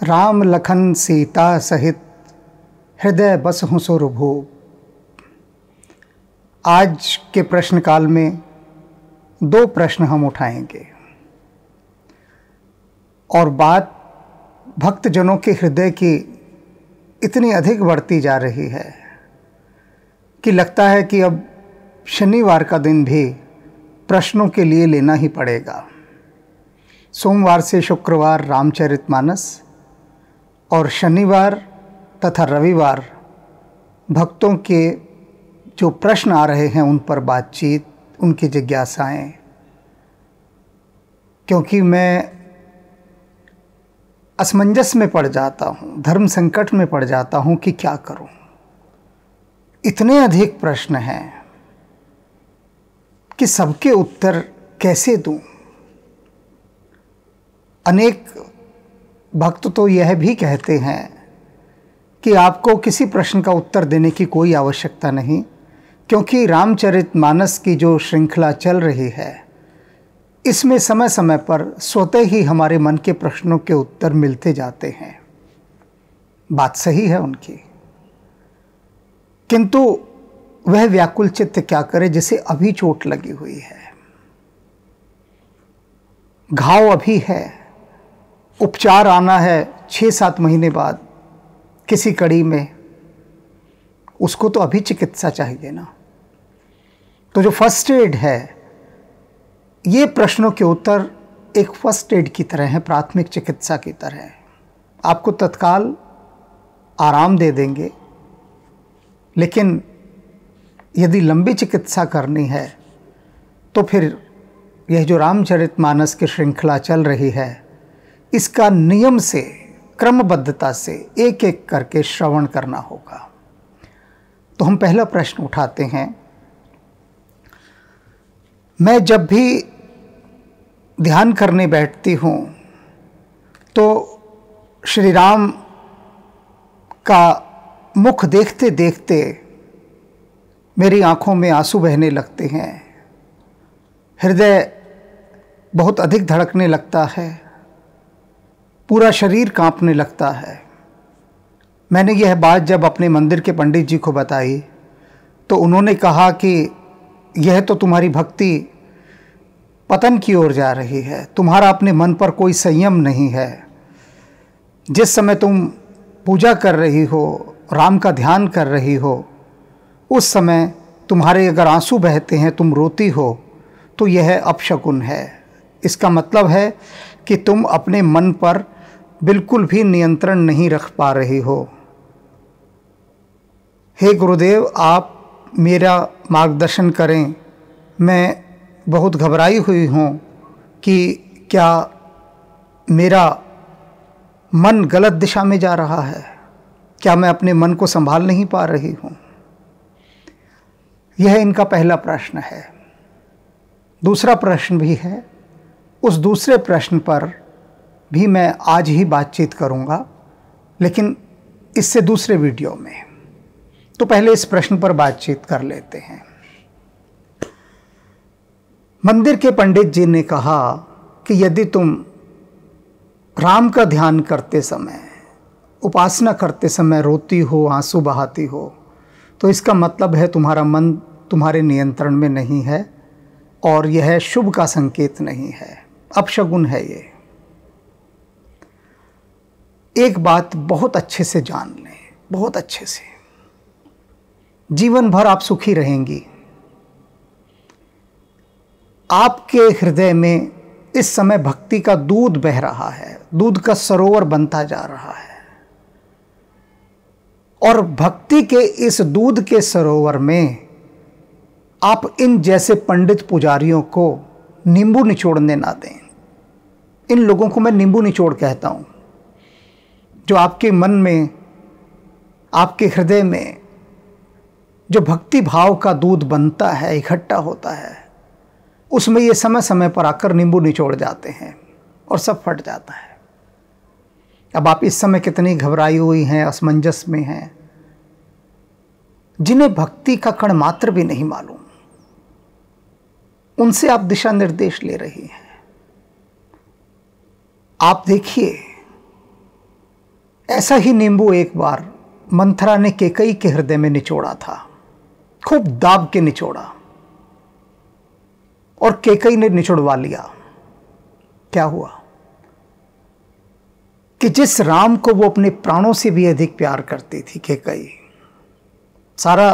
राम लखन सीता सहित हृदय बसहु सुरभूप। आज के प्रश्न काल में दो प्रश्न हम उठाएंगे और बात भक्तजनों के हृदय की इतनी अधिक बढ़ती जा रही है कि लगता है कि अब शनिवार का दिन भी प्रश्नों के लिए लेना ही पड़ेगा। सोमवार से शुक्रवार रामचरितमानस और शनिवार तथा रविवार भक्तों के जो प्रश्न आ रहे हैं उन पर बातचीत, उनकी जिज्ञासाएं। क्योंकि मैं असमंजस में पड़ जाता हूँ, धर्म संकट में पड़ जाता हूँ कि क्या करूँ। इतने अधिक प्रश्न हैं कि सबके उत्तर कैसे दूँ। अनेक भक्त तो यह भी कहते हैं कि आपको किसी प्रश्न का उत्तर देने की कोई आवश्यकता नहीं, क्योंकि रामचरितमानस की जो श्रृंखला चल रही है इसमें समय समय पर स्वतः ही हमारे मन के प्रश्नों के उत्तर मिलते जाते हैं। बात सही है उनकी, किंतु वह व्याकुल चित्त क्या करे जिसे अभी चोट लगी हुई है, घाव अभी है, उपचार आना है 6-7 महीने बाद किसी कड़ी में, उसको तो अभी चिकित्सा चाहिए ना। तो जो फर्स्ट एड है, ये प्रश्नों के उत्तर एक फर्स्ट एड की तरह है, प्राथमिक चिकित्सा की तरह आपको तत्काल आराम दे देंगे। लेकिन यदि लंबी चिकित्सा करनी है तो फिर यह जो रामचरितमानस की श्रृंखला चल रही है इसका नियम से, क्रमबद्धता से एक एक करके श्रवण करना होगा। तो हम पहला प्रश्न उठाते हैं। मैं जब भी ध्यान करने बैठती हूँ तो श्री राम का मुख देखते देखते मेरी आँखों में आंसू बहने लगते हैं, हृदय बहुत अधिक धड़कने लगता है, पूरा शरीर कांपने लगता है। मैंने यह बात जब अपने मंदिर के पंडित जी को बताई तो उन्होंने कहा कि यह तो तुम्हारी भक्ति पतन की ओर जा रही है, तुम्हारा अपने मन पर कोई संयम नहीं है। जिस समय तुम पूजा कर रही हो, राम का ध्यान कर रही हो, उस समय तुम्हारे अगर आंसू बहते हैं, तुम रोती हो, तो यह अपशकुन है। इसका मतलब है कि तुम अपने मन पर बिल्कुल भी नियंत्रण नहीं रख पा रही हो। हे गुरुदेव, आप मेरा मार्गदर्शन करें। मैं बहुत घबराई हुई हूँ कि क्या मेरा मन गलत दिशा में जा रहा है, क्या मैं अपने मन को संभाल नहीं पा रही हूँ। यह इनका पहला प्रश्न है। दूसरा प्रश्न भी है, उस दूसरे प्रश्न पर भी मैं आज ही बातचीत करूंगा, लेकिन इससे दूसरे वीडियो में। तो पहले इस प्रश्न पर बातचीत कर लेते हैं। मंदिर के पंडित जी ने कहा कि यदि तुम राम का ध्यान करते समय, उपासना करते समय रोती हो, आंसू बहाती हो, तो इसका मतलब है तुम्हारा मन तुम्हारे नियंत्रण में नहीं है और यह शुभ का संकेत नहीं है, अपशगुन है ये। एक बात बहुत अच्छे से जान लें, बहुत अच्छे से, जीवन भर आप सुखी रहेंगी। आपके हृदय में इस समय भक्ति का दूध बह रहा है, दूध का सरोवर बनता जा रहा है, और भक्ति के इस दूध के सरोवर में आप इन जैसे पंडित पुजारियों को नींबू निचोड़ने ना दें। इन लोगों को मैं नींबू निचोड़ कहता हूँ, जो आपके मन में, आपके हृदय में जो भक्ति भाव का दूध बनता है, इकट्ठा होता है, उसमें ये समय समय पर आकर नींबू निचोड़ जाते हैं और सब फट जाता है। अब आप इस समय कितनी घबराई हुई हैं, असमंजस में हैं, जिन्हें भक्ति का कण मात्र भी नहीं मालूम, उनसे आप दिशा निर्देश ले रही हैं। आप देखिए ऐसा ही नींबू एक बार मंथरा ने कैकेयी के हृदय में निचोड़ा था, खूब दाब के निचोड़ा, और कैकेयी ने निचोड़वा लिया। क्या हुआ कि जिस राम को वो अपने प्राणों से भी अधिक प्यार करती थी कैकेयी, सारा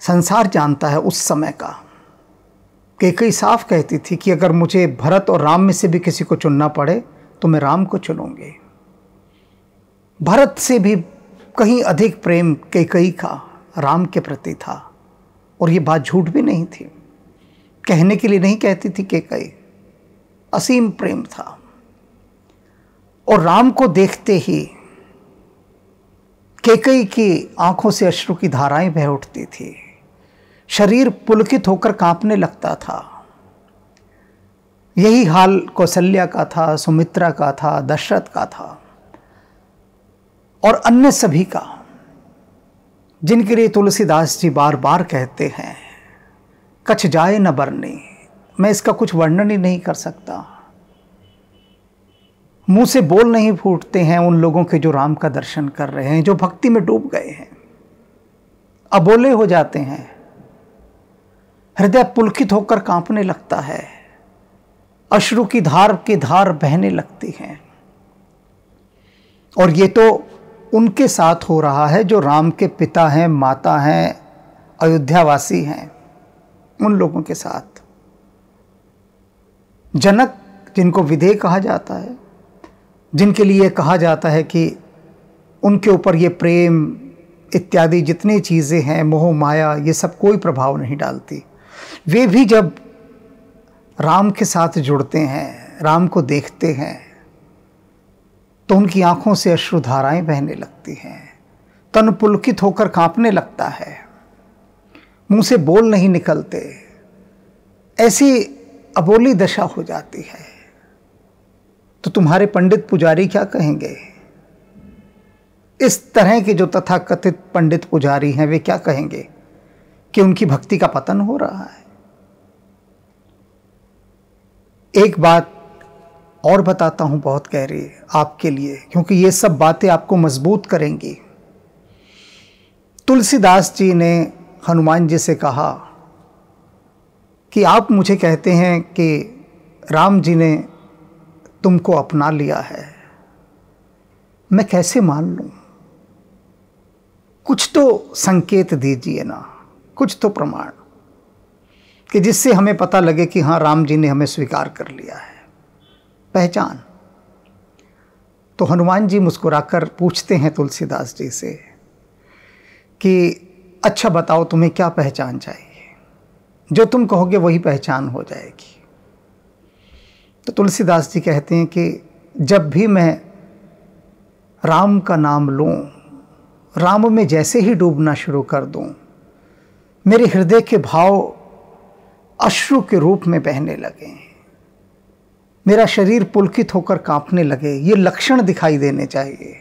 संसार जानता है उस समय का, कैकेयी साफ कहती थी कि अगर मुझे भरत और राम में से भी किसी को चुनना पड़े तो मैं राम को चुनूंगी। भरत से भी कहीं अधिक प्रेम कैकेयी का राम के प्रति था, और ये बात झूठ भी नहीं थी, कहने के लिए नहीं कहती थी कैकेयी, असीम प्रेम था। और राम को देखते ही कैकेयी की आंखों से अश्रु की धाराएं बह उठती थी, शरीर पुलकित होकर कांपने लगता था। यही हाल कौशल्या का था, सुमित्रा का था, दशरथ का था, और अन्य सभी का, जिनके लिए तुलसीदास जी बार बार कहते हैं कछ जाए न बरनी। मैं इसका कुछ वर्णन ही नहीं कर सकता, मुंह से बोल नहीं फूटते हैं उन लोगों के जो राम का दर्शन कर रहे हैं, जो भक्ति में डूब गए हैं, अबोले हो जाते हैं, हृदय पुलकित होकर कांपने लगता है, अश्रु की धार बहने लगती हैं। और ये तो उनके साथ हो रहा है जो राम के पिता हैं, माता हैं, अयोध्यावासी हैं, उन लोगों के साथ। जनक, जिनको विदेह कहा जाता है, जिनके लिए कहा जाता है कि उनके ऊपर ये प्रेम इत्यादि जितनी चीज़ें हैं, मोह माया, ये सब कोई प्रभाव नहीं डालती, वे भी जब राम के साथ जुड़ते हैं, राम को देखते हैं, तो उनकी आंखों से अश्रुधाराएं बहने लगती हैं, तन पुलकित होकर कांपने लगता है, मुंह से बोल नहीं निकलते, ऐसी अबोली दशा हो जाती है। तो तुम्हारे पंडित पुजारी क्या कहेंगे? इस तरह के जो तथाकथित पंडित पुजारी हैं, वे क्या कहेंगे कि उनकी भक्ति का पतन हो रहा है। एक बात और बताता हूं, बहुत गहरी आपके लिए, क्योंकि ये सब बातें आपको मजबूत करेंगी। तुलसीदास जी ने हनुमान जी से कहा कि आप मुझे कहते हैं कि राम जी ने तुमको अपना लिया है, मैं कैसे मान लूं? कुछ तो संकेत दीजिए ना, कुछ तो प्रमाण, कि जिससे हमें पता लगे कि हाँ, राम जी ने हमें स्वीकार कर लिया है, पहचान। तो हनुमान जी मुस्कुराकर पूछते हैं तुलसीदास जी से कि अच्छा बताओ, तुम्हें क्या पहचान चाहिए? जो तुम कहोगे वही पहचान हो जाएगी। तो तुलसीदास जी कहते हैं कि जब भी मैं राम का नाम लूं, राम में जैसे ही डूबना शुरू कर दूं, मेरे हृदय के भाव अश्रु के रूप में बहने लगे, मेरा शरीर पुलकित होकर कांपने लगे। ये लक्षण दिखाई देने चाहिए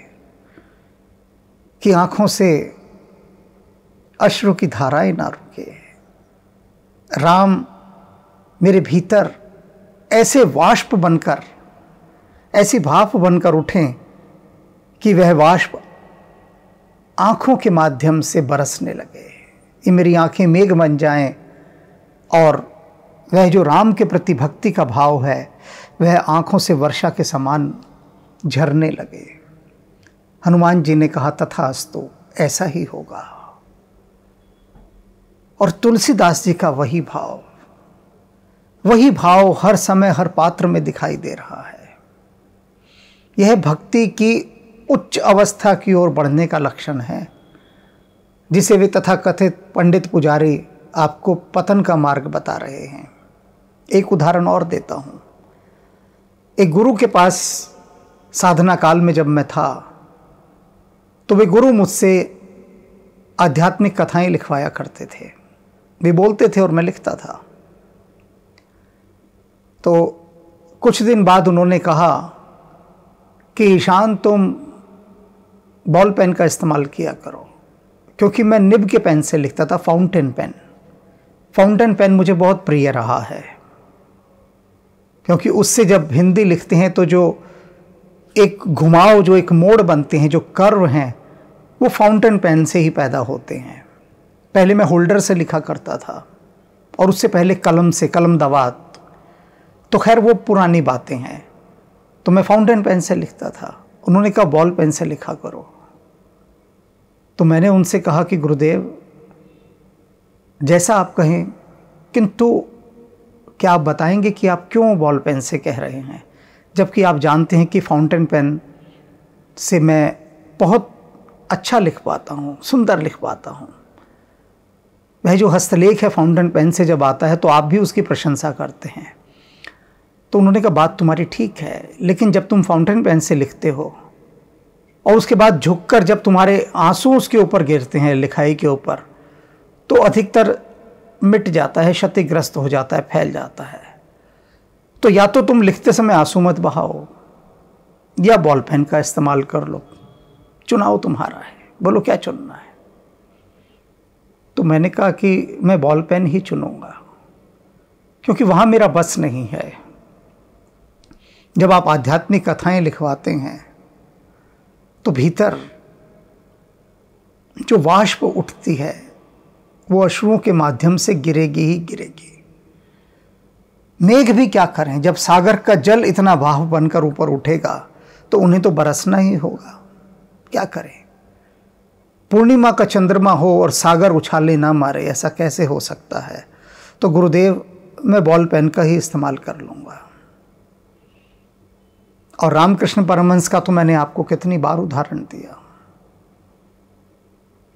कि आंखों से अश्रु की धाराएं ना रुके, राम मेरे भीतर ऐसे वाष्प बनकर, ऐसी भाप बनकर उठें कि वह वाष्प आंखों के माध्यम से बरसने लगे, ये मेरी आंखें मेघ बन जाएं, और वह जो राम के प्रति भक्ति का भाव है वह आंखों से वर्षा के समान झरने लगे। हनुमान जी ने कहा तथास्तु, ऐसा ही होगा। और तुलसीदास जी का वही भाव हर समय हर पात्र में दिखाई दे रहा है। यह भक्ति की उच्च अवस्था की ओर बढ़ने का लक्षण है, जिसे वे तथाकथित पंडित पुजारी आपको पतन का मार्ग बता रहे हैं। एक उदाहरण और देता हूं। एक गुरु के पास साधना काल में जब मैं था, तो वे गुरु मुझसे आध्यात्मिक कथाएं लिखवाया करते थे। वे बोलते थे और मैं लिखता था। तो कुछ दिन बाद उन्होंने कहा कि ईशान, तुम बॉल पेन का इस्तेमाल किया करो, क्योंकि मैं निब के पेन से लिखता था, फाउंटेन पेन मुझे बहुत प्रिय रहा है, क्योंकि उससे जब हिंदी लिखते हैं तो जो एक घुमाव, जो एक मोड़ बनते हैं, जो कर्व हैं, वो फाउंटेन पेन से ही पैदा होते हैं। पहले मैं होल्डर से लिखा करता था और उससे पहले कलम से, कलम दवात, तो खैर वो पुरानी बातें हैं। तो मैं फाउंटेन पेन से लिखता था। उन्होंने कहा बॉल पेन से लिखा करो। तो मैंने उनसे कहा कि गुरुदेव जैसा आप कहें, किंतु क्या आप बताएंगे कि आप क्यों बॉल पेन से कह रहे हैं, जबकि आप जानते हैं कि फाउंटेन पेन से मैं बहुत अच्छा लिख पाता हूँ, सुंदर लिख पाता हूँ। वह जो हस्तलेख है फाउंटेन पेन से जब आता है तो आप भी उसकी प्रशंसा करते हैं। तो उन्होंने कहा बात तुम्हारी ठीक है, लेकिन जब तुम फाउंटेन पेन से लिखते हो और उसके बाद झुककर जब तुम्हारे आंसू उसके ऊपर गिरते हैं लिखाई के ऊपर, तो अधिकतर मिट जाता है, क्षतिग्रस्त हो जाता है, फैल जाता है। तो या तो तुम लिखते समय आंसू मत बहाओ या बॉल पेन का इस्तेमाल कर लो, चुनाव तुम्हारा है, बोलो क्या चुनना है। तो मैंने कहा कि मैं बॉल पेन ही चुनूंगा, क्योंकि वहाँ मेरा बस नहीं है। जब आप आध्यात्मिक कथाएं लिखवाते हैं तो भीतर जो वाष्प उठती है वो अश्रुओं के माध्यम से गिरेगी ही गिरेगी। मेघ भी क्या करें, जब सागर का जल इतना भाव बनकर ऊपर उठेगा तो उन्हें तो बरसना ही होगा। क्या करें, पूर्णिमा का चंद्रमा हो और सागर उछाले ना मारे, ऐसा कैसे हो सकता है। तो गुरुदेव मैं बॉल पेन का ही इस्तेमाल कर लूँगा। और रामकृष्ण परमहंस का तो मैंने आपको कितनी बार उदाहरण दिया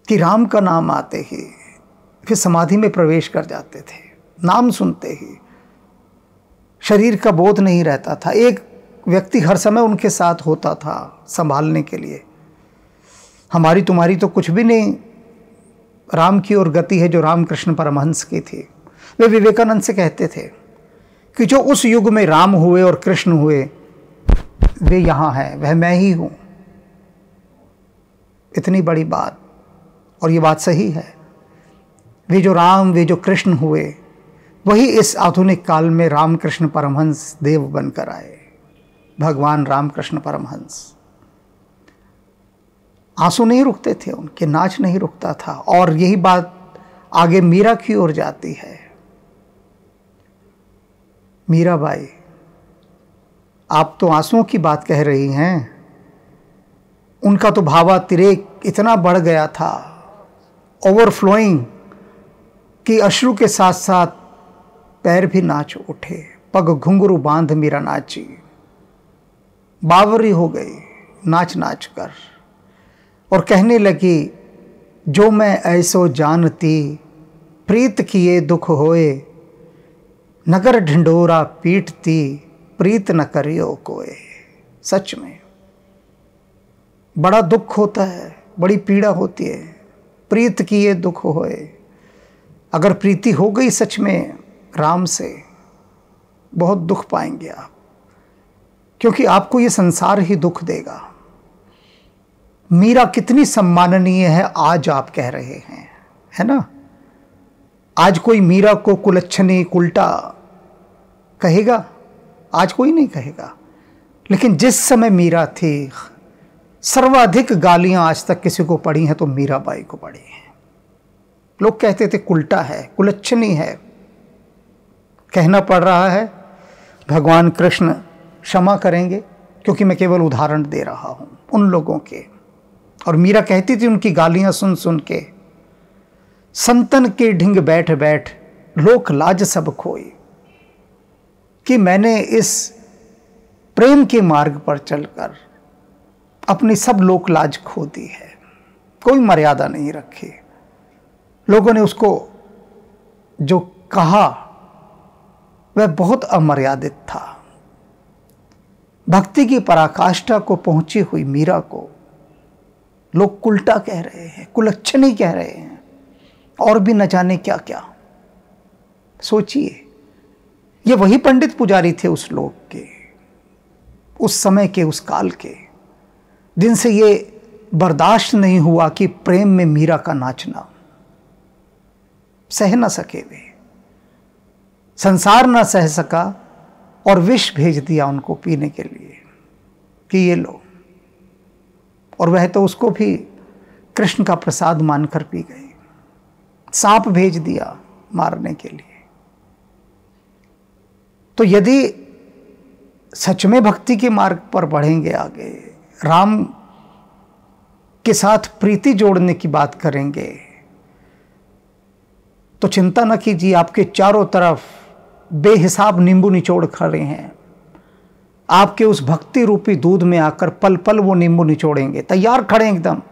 कि राम का नाम आते ही फिर समाधि में प्रवेश कर जाते थे। नाम सुनते ही शरीर का बोध नहीं रहता था, एक व्यक्ति हर समय उनके साथ होता था संभालने के लिए। हमारी तुम्हारी तो कुछ भी नहीं, राम की ओर गति है जो रामकृष्ण परमहंस की थी। वे विवेकानंद से कहते थे कि जो उस युग में राम हुए और कृष्ण हुए वे यहाँ हैं, वह मैं ही हूँ। इतनी बड़ी बात, और ये बात सही है। वे जो राम, वे जो कृष्ण हुए, वही इस आधुनिक काल में रामकृष्ण परमहंस देव बनकर आए। भगवान रामकृष्ण परमहंस। आंसू नहीं रुकते थे उनके, नाच नहीं रुकता था। और यही बात आगे मीरा की ओर जाती है। मीराबाई, आप तो आंसुओं की बात कह रही हैं, उनका तो भावातिरेक इतना बढ़ गया था, ओवरफ्लोइंग, कि अश्रु के साथ साथ पैर भी नाच उठे। पग घुंघरू बांध मीरा नाची, बावरी हो गई नाच नाच कर, और कहने लगी जो मैं ऐसो जानती, प्रीत किए दुख होए, नगर ढिंडोरा पीटती, प्रीत न करियो कोई। सच में बड़ा दुख होता है, बड़ी पीड़ा होती है। प्रीत किए दुख होए, अगर प्रीति हो गई सच में राम से, बहुत दुख पाएंगे आप, क्योंकि आपको ये संसार ही दुख देगा। मीरा कितनी सम्माननीय है, आज आप कह रहे हैं, है ना। आज कोई मीरा को कुलच्छनी, उल्टा कहेगा? आज कोई नहीं कहेगा। लेकिन जिस समय मीरा थी, सर्वाधिक गालियां आज तक किसी को पड़ी हैं तो मीराबाई को पड़ी हैं। लोग कहते थे उल्टा है, कुलच्छनी है, कहना पड़ रहा है। भगवान कृष्ण क्षमा करेंगे, क्योंकि मैं केवल उदाहरण दे रहा हूं उन लोगों के। और मीरा कहती थी उनकी गालियां सुन सुन के, संतन के ढिंग बैठ बैठ लोक लाज सब खोई, कि मैंने इस प्रेम के मार्ग पर चलकर अपनी सब लोक लाज खो दी है। कोई मर्यादा नहीं रखी। लोगों ने उसको जो कहा वह बहुत अमर्यादित था। भक्ति की पराकाष्ठा को पहुंची हुई मीरा को लोग उल्टा कह रहे हैं, कुलच्छनी कह रहे हैं, और भी न जाने क्या क्या। सोचिए, ये वही पंडित पुजारी थे उस लोक के, उस समय के, उस काल के, जिनसे ये बर्दाश्त नहीं हुआ कि प्रेम में मीरा का नाचना। सह न सके वे, संसार न सह सका और विष भेज दिया उनको पीने के लिए। कि ये लो, और वह तो उसको भी कृष्ण का प्रसाद मानकर पी गई। सांप भेज दिया मारने के लिए। तो यदि सच में भक्ति के मार्ग पर बढ़ेंगे आगे, राम के साथ प्रीति जोड़ने की बात करेंगे, तो चिंता न कीजिए, आपके चारों तरफ बेहिसाब नींबू निचोड़ खड़े हैं। आपके उस भक्ति रूपी दूध में आकर पल पल वो नींबू निचोड़ेंगे, तैयार खड़े एकदम।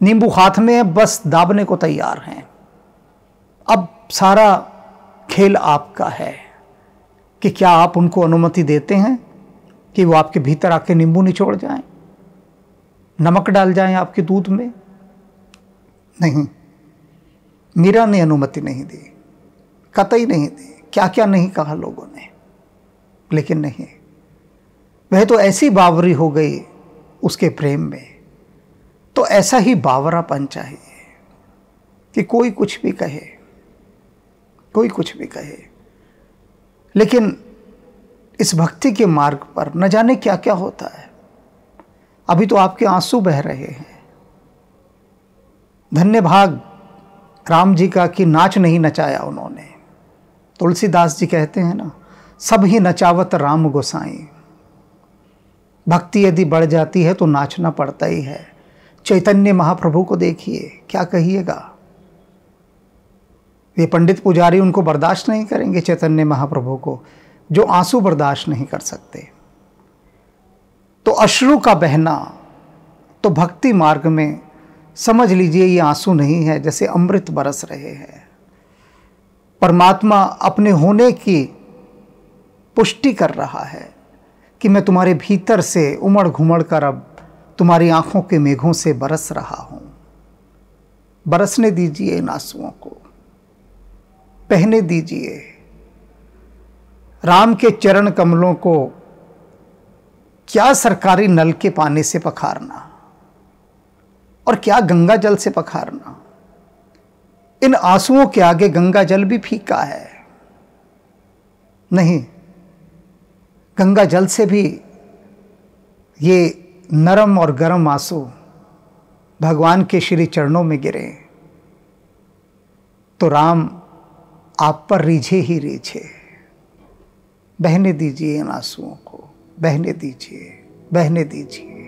नींबू हाथ में है, बस दाबने को तैयार हैं। अब सारा खेल आपका है कि क्या आप उनको अनुमति देते हैं कि वो आपके भीतर आके नींबू निचोड़ जाएं, नमक डाल जाएं आपके दूध में। नहीं, मीरा ने अनुमति नहीं दी, कतई नहीं दी। क्या क्या नहीं कहा लोगों ने, लेकिन नहीं, वह तो ऐसी बावरी हो गई उसके प्रेम में। तो ऐसा ही बावरापन चाहिए कि कोई कुछ भी कहे, कोई कुछ भी कहे, लेकिन इस भक्ति के मार्ग पर न जाने क्या क्या होता है। अभी तो आपके आंसू बह रहे हैं। धन्य भाग राम जी का कि नाच नहीं नचाया उन्होंने। तुलसीदास जी कहते हैं ना, सब ही नचावत राम गोसाई। भक्ति यदि बढ़ जाती है तो नाचना पड़ता ही है। चैतन्य महाप्रभु को देखिए, क्या कहिएगा। ये पंडित पुजारी उनको बर्दाश्त नहीं करेंगे, चैतन्य महाप्रभु को, जो आंसू बर्दाश्त नहीं कर सकते। तो अश्रु का बहना तो भक्ति मार्ग में समझ लीजिए ये आंसू नहीं है, जैसे अमृत बरस रहे हैं। परमात्मा अपने होने की पुष्टि कर रहा है कि मैं तुम्हारे भीतर से उमड़ घुमड़ कर अब तुम्हारी आंखों के मेघों से बरस रहा हूं। बरसने दीजिए इन आंसुओं को, बहने दीजिए। राम के चरण कमलों को क्या सरकारी नल के पानी से पखारना और क्या गंगा जल से पखारना। इन आंसुओं के आगे गंगा जल भी फीका है। नहीं, गंगा जल से भी ये नरम और गर्म आंसू भगवान के श्री चरणों में गिरे तो राम आप पर रीझे ही रीझे। बहने दीजिए इन आंसुओं को, बहने दीजिए, बहने दीजिए।